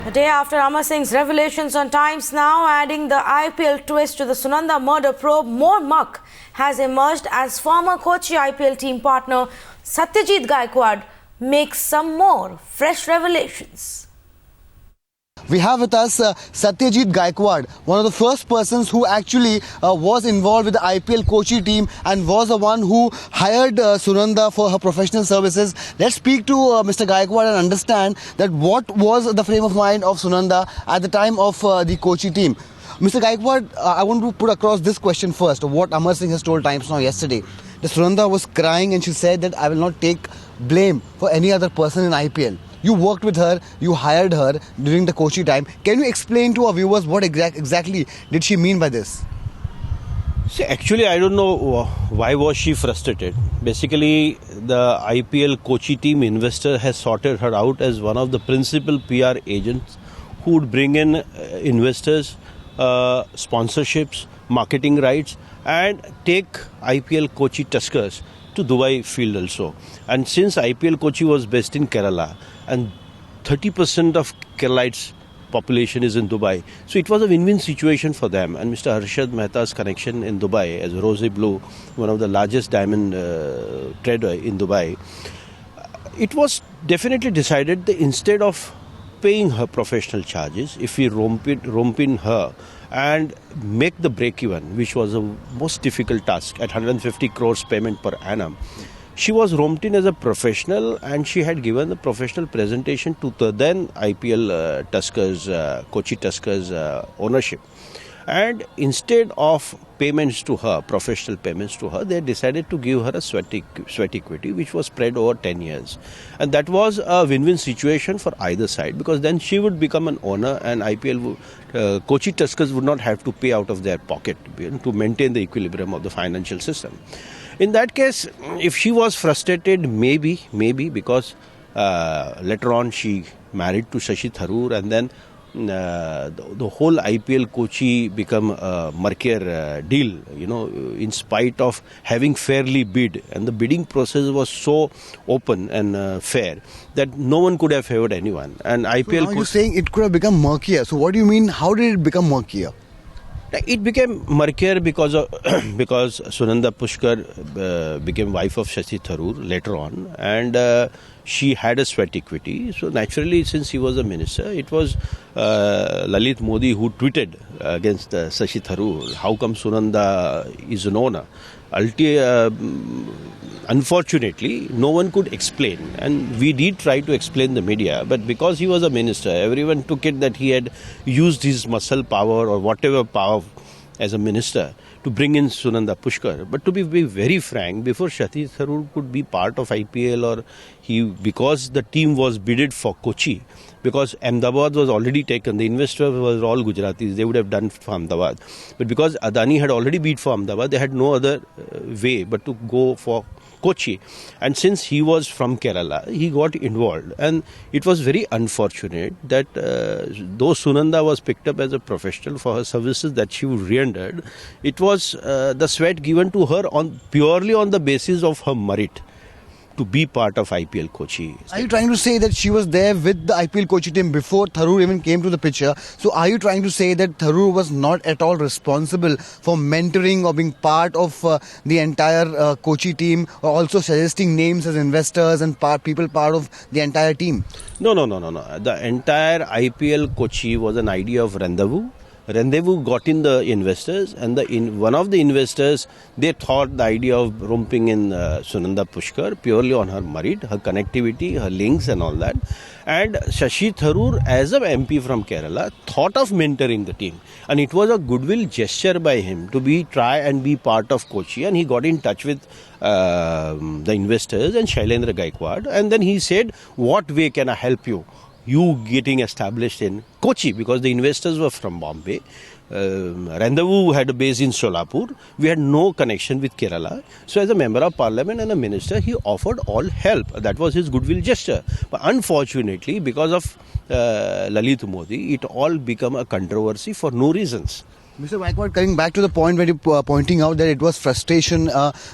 A day after Amar Singh's revelations on Times Now, adding the IPL twist to the Sunanda murder probe, more muck has emerged as former Kochi IPL team partner Satyajit Gaekwad makes some more fresh revelations. We have with us Satyajit Gaekwad, one of the first persons who actually was involved with the IPL Kochi team and was the one who hired Sunanda for her professional services. Let's speak to Mr. Gaekwad and understand that what was the frame of mind of Sunanda at the time of the Kochi team. Mr. Gaekwad, I want to put across this question first, what Amar Singh has told Times Now yesterday. The Sunanda was crying and she said that I will not take blame for any other person in IPL. You worked with her, you hired her during the Kochi time. Can you explain to our viewers what exactly did she mean by this? See, actually, I don't know why was she frustrated. Basically, the IPL Kochi team investor has sorted her out as one of the principal PR agents who would bring in investors, sponsorships, marketing rights and take IPL Kochi Tuskers to Dubai field also. And since IPL Kochi was based in Kerala and 30% of Keralites population is in Dubai, so it was a win-win situation for them. And Mr. Harshad Mehta's connection in Dubai as Rose Blue, one of the largest diamond trader in Dubai, it was definitely decided that instead of paying her professional charges, if we rope in her and make the break-even, which was a most difficult task at 150 crores payment per annum, she was roped in as a professional and she had given the professional presentation to the then IPL Tuskers, Kochi Tuskers ownership. And instead of payments to her, professional payments to her, they decided to give her a sweat equity, which was spread over 10 years. And that was a win-win situation for either side, because then she would become an owner and IPL Kochi Tuskers would not have to pay out of their pocket to maintain the equilibrium of the financial system. In that case, if she was frustrated, maybe because later on she married to Shashi Tharoor and then the whole IPL Kochi become a murkier deal, in spite of having fairly bid. And the bidding process was so open and fair that no one could have favored anyone. And IPL. So now you're saying it could have become murkier. So what do you mean? How did it become murkier? It became murkier because Sunanda Pushkar became wife of Shashi Tharoor later on, and she had a sweat equity. So naturally, since he was a minister, it was Lalit Modi who tweeted against Shashi Tharoor, how come Sunanda is an owner? Unfortunately, no one could explain, and we did try to explain the media, but because he was a minister, everyone took it that he had used his muscle power or whatever power as a minister to bring in Sunanda Pushkar. But to be very frank, before Shashi Tharoor could be part of IPL, or because the team was bidded for Kochi, because Ahmedabad was already taken, the investors were all Gujaratis, they would have done for Ahmedabad. But because Adani had already bid for Ahmedabad, they had no other way but to go for Kochi. And since he was from Kerala, he got involved. And it was very unfortunate that though Sunanda was picked up as a professional for her services that she rendered, it was the sweat given to her purely on the basis of her merit to be part of IPL Kochi. Are you trying to say that she was there with the IPL Kochi team before Tharoor even came to the picture? So are you trying to say that Tharoor was not at all responsible for mentoring or being part of the entire Kochi team, or also suggesting names as investors and people part of the entire team? No. The entire IPL Kochi was an idea of rendezvous. Rendezvous got in the investors, and one of the investors, they thought the idea of romping in Sunanda Pushkar purely on her merit, her connectivity, her links and all that. And Shashi Tharoor, as an MP from Kerala, thought of mentoring the team. And it was a goodwill gesture by him to try and be part of Kochi. And he got in touch with the investors and Shailendra Gaekwad. And then he said, what way can I help you? You getting established in Kochi, because the investors were from Bombay. Rendezvous had a base in Solapur. We had no connection with Kerala. So as a member of parliament and a minister, he offered all help. That was his goodwill gesture. But unfortunately, because of Lalit Modi, it all became a controversy for no reasons. Mr. Gaekwad, coming back to the point where you pointing out that it was frustration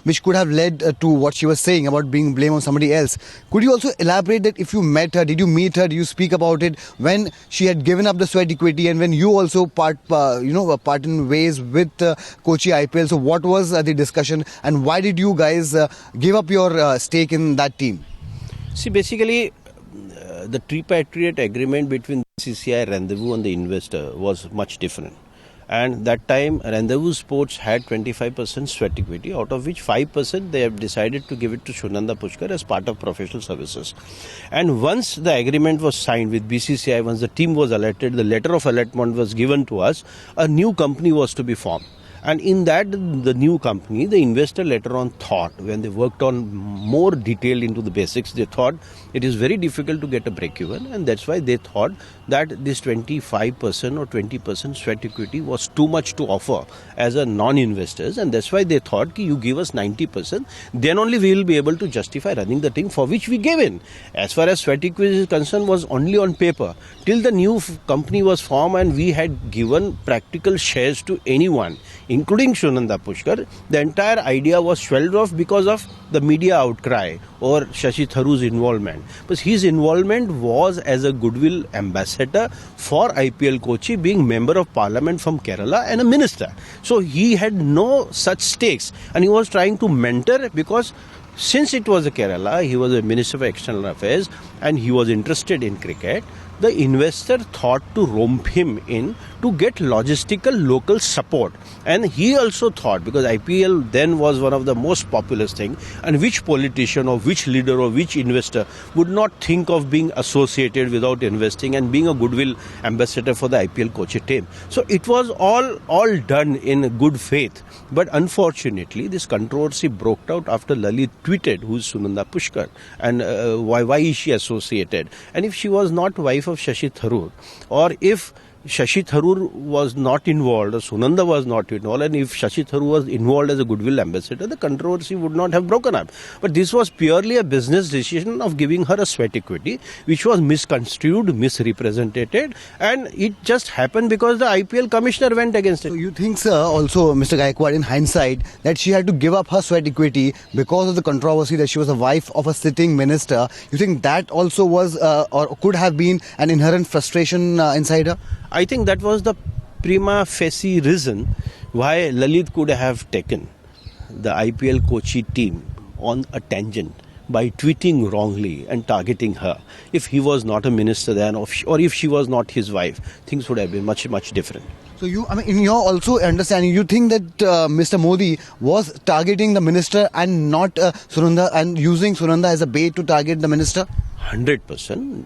which could have led to what she was saying about being blamed on somebody else. Could you also elaborate that if you met her, did you meet her, did you speak about it when she had given up the sweat equity and when you also part in ways with Kochi IPL? So what was the discussion and why did you guys give up your stake in that team? See, basically, the tripartite agreement between BCCI, Rendezvous and the investor was much different. And that time, Rendezvous Sports had 25% sweat equity, out of which 5% they have decided to give it to Sunanda Pushkar as part of professional services. And once the agreement was signed with BCCI, once the team was allotted, the letter of allotment was given to us, a new company was to be formed. And in that, the new company, the investor later on thought, when they worked on more detail into the basics, they thought it is very difficult to get a break-even, and that's why they thought that this 25% or 20% sweat equity was too much to offer as a non-investors, and that's why they thought, you give us 90%, then only we will be able to justify running the team, for which we gave in. As far as sweat equity is concerned, was only on paper. Till the new company was formed and we had given practical shares to anyone, including Sunanda Pushkar, the entire idea was swelled off because of the media outcry or Shashi Tharoor's involvement. But his involvement was as a goodwill ambassador for IPL Kochi, being member of parliament from Kerala and a minister. So he had no such stakes and he was trying to mentor, because since it was a Kerala, he was a Minister for External Affairs and he was interested in cricket. The investor thought to rope him in to get logistical local support. And he also thought, because IPL then was one of the most populous thing, and which politician or which leader or which investor would not think of being associated without investing and being a goodwill ambassador for the IPL Kochi team. So it was all done in good faith. But unfortunately, this controversy broke out after Lalit tweeted, who is Sunanda Pushkar, and why is she associated? And if she was not wife of Shashi Tharoor, or if Shashi Tharoor was not involved, or Sunanda was not involved, and if Shashi Tharoor was involved as a goodwill ambassador, the controversy would not have broken up. But this was purely a business decision of giving her a sweat equity, which was misconstrued, misrepresented, and it just happened because the IPL commissioner went against it. So you think, sir, also, Mr. Gaekwad, in hindsight, that she had to give up her sweat equity because of the controversy that she was the wife of a sitting minister? You think that also was or could have been an inherent frustration inside her? I think that was the prima facie reason why Lalit could have taken the IPL Kochi team on a tangent by tweeting wrongly and targeting her. If he was not a minister then, or if she was not his wife, things would have been much different. So in your also understanding, you think that Mr. Modi was targeting the minister and not Sunanda, and using Sunanda as a bait to target the minister? 100%.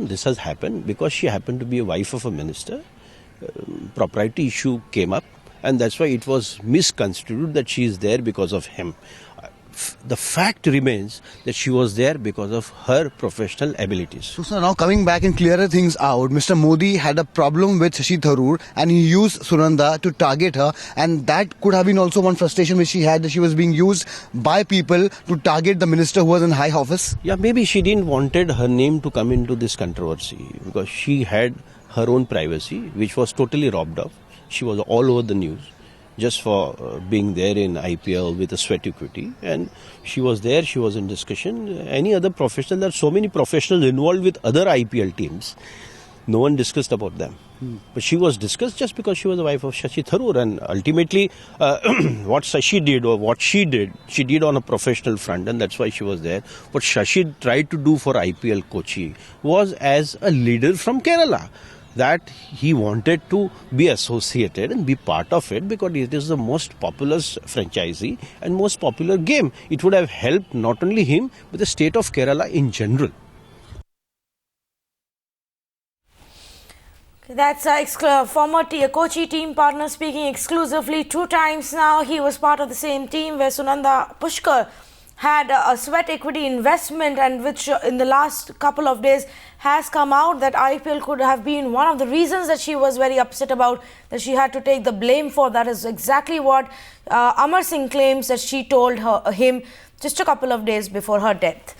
This has happened because she happened to be a wife of a minister. Propriety issue came up, and that's why it was misconstrued that she is there because of him. The fact remains that she was there because of her professional abilities. So, sir, now coming back and clearer things out, Mr. Modi had a problem with Shashi Tharoor and he used Sunanda to target her, and that could have been also one frustration which she had, that she was being used by people to target the minister who was in high office. Yeah, maybe she didn't wanted her name to come into this controversy because she had her own privacy, which was totally robbed of. She was all over the news just for being there in IPL with a sweat equity, and she was there, she was in discussion. Any other professional, there are so many professionals involved with other IPL teams, no one discussed about them. But she was discussed just because she was the wife of Shashi Tharoor, and ultimately what Shashi did or what she did on a professional front, and that's why she was there. What Shashi tried to do for IPL Kochi was as a leader from Kerala, that he wanted to be associated and be part of it because it is the most populous franchisee and most popular game. It would have helped not only him but the state of Kerala in general. That's former Kochi team partner speaking exclusively 2 times now. He was part of the same team where Sunanda Pushkar had a sweat equity investment, and which in the last couple of days has come out that IPL could have been one of the reasons that she was very upset about, that she had to take the blame for. That is exactly what Amar Singh claims that she told him just a couple of days before her death.